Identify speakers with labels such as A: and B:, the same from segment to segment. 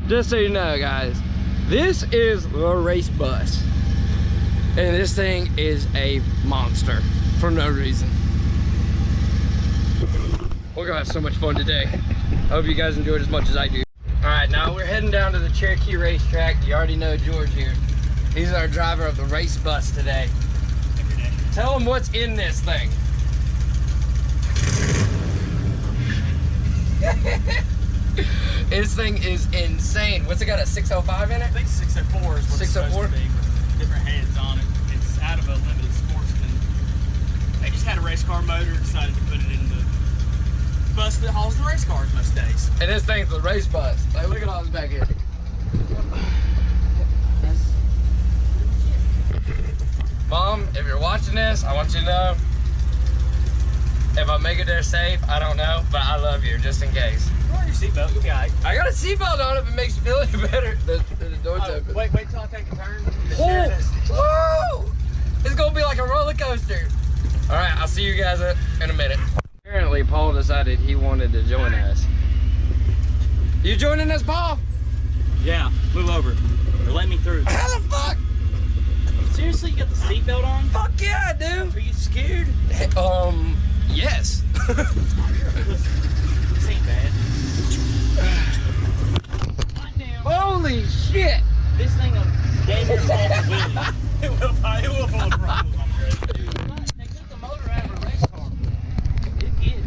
A: just so you know, guys, this is the race bus. And this thing is a monster for no reason. We're gonna have so much fun today. I hope you guys enjoyed as much as I do. All right, now we're heading down to the Cherokee racetrack. You already know George here. He's our driver of the race bus today. Tell him what's in this thing. This thing is insane. What's it got, a 605 in it?
B: I think 604 is what 604? It's supposed to be, with different heads on it. It's out of a limited sportsman. They just had a race car motor, decided to put it in the bus that hauls the race cars most days.
A: And this thing's the race bus. Like, look at all this back here. Mom, if you're watching this, I want you to know, if I make it there safe, I don't know, but I love you, just in case.
B: Wear your seatbelt, you'll be all right.
A: I got a seatbelt on if it makes you feel any better. The door's open.
B: Wait till I take a turn.
A: Whoa! It's gonna be like a roller coaster. All right, I'll see you guys in a minute. Apparently, Paul decided he wanted to join us. You joining us, Paul?
B: Yeah, move over. Or let me through.
A: How the fuck?
B: Seriously, you got the seatbelt on?
A: Fuck yeah, I do.
B: Are you scared?
A: Yes.
B: This ain't bad.
A: Holy shit.
B: This thing will damn near fall the wheelie. It will fall the wheelie. They took the motor out of a race car. It did.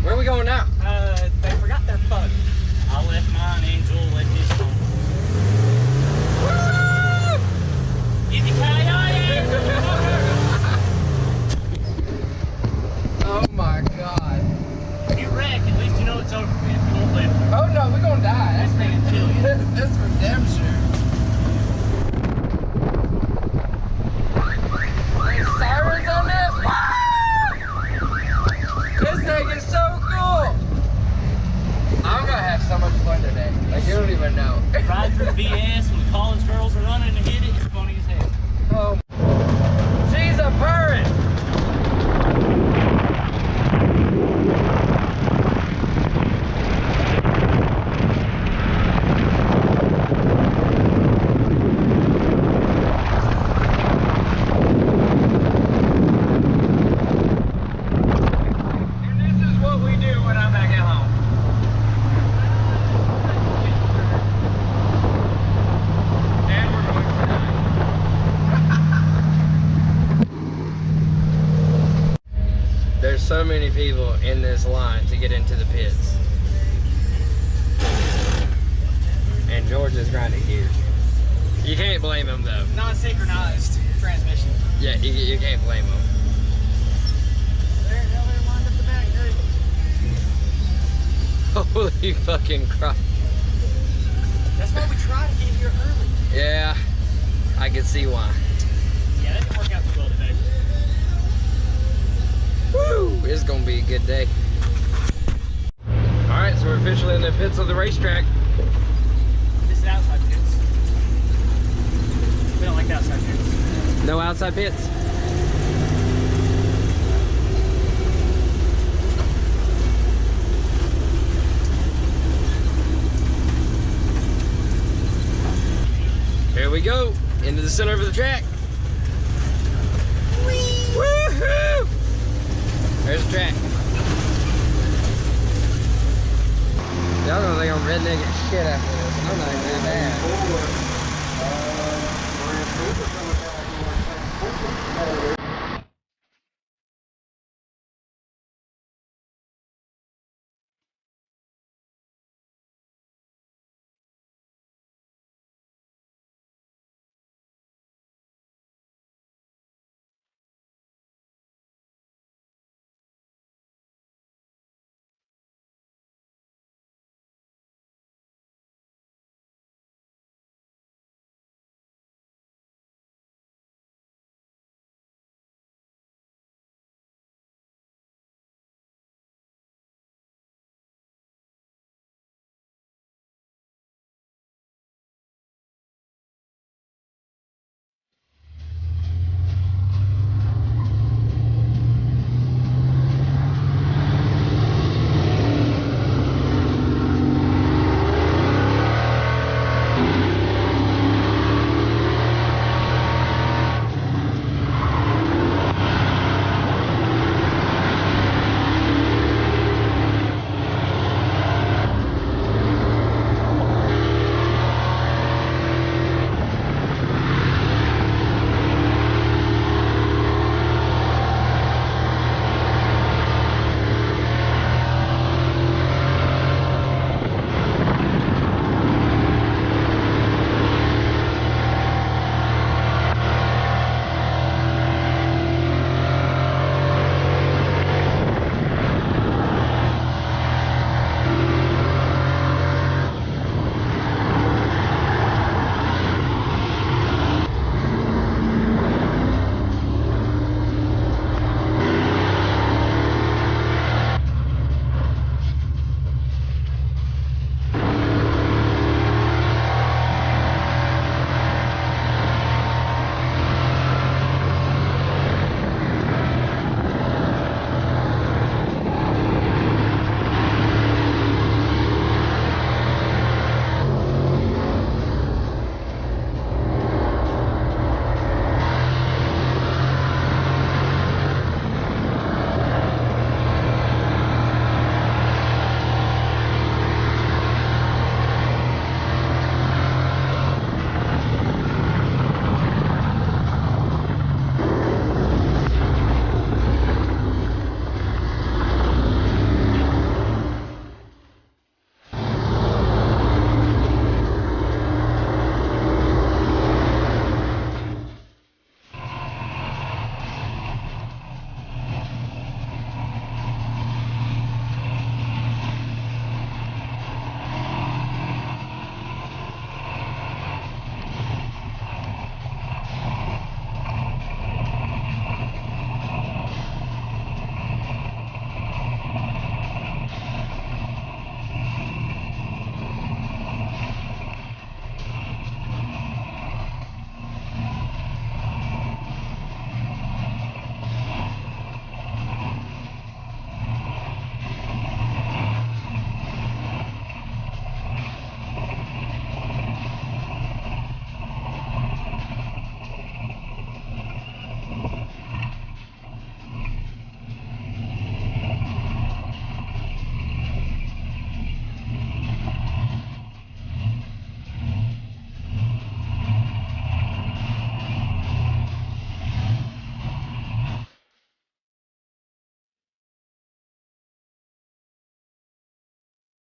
A: Where are we going now?
B: They forgot their phone. I left mine, Angel left his phone.
A: Oh my god.
B: If you wreck, at least you know it's over with. You won't live.
A: Oh no, we're gonna die.
B: This thing will kill you.
A: That's for damn sure. There's sirens on this. This thing is so cool. I'm gonna have so much fun today. Like, you don't even know.
B: Ride through BS when the college girls are running to hit it. It's funny as hell.
A: Oh. She's a purring. And this is what we do when I'm back at home. And we're going to die. There's so many people in this line to get into the pits. And George is grinding gears. You can't blame him though.
B: Non-synchronized transmission.
A: Yeah, you can't blame him.
B: They're lined up the back, dude.
A: Holy fucking crap.
B: That's why we try to get here early.
A: Yeah, I can see why.
B: Yeah, that didn't work out too well today.
A: Woo! It's gonna be a good day. Alright, so we're officially in the pits of the racetrack.
B: This is outside pits. We don't like the outside pits.
A: No outside pits. Here we go, into the center of the track. Woohoo! There's the track. Y'all gonna think I'm redneck as shit after this. I'm not even that bad.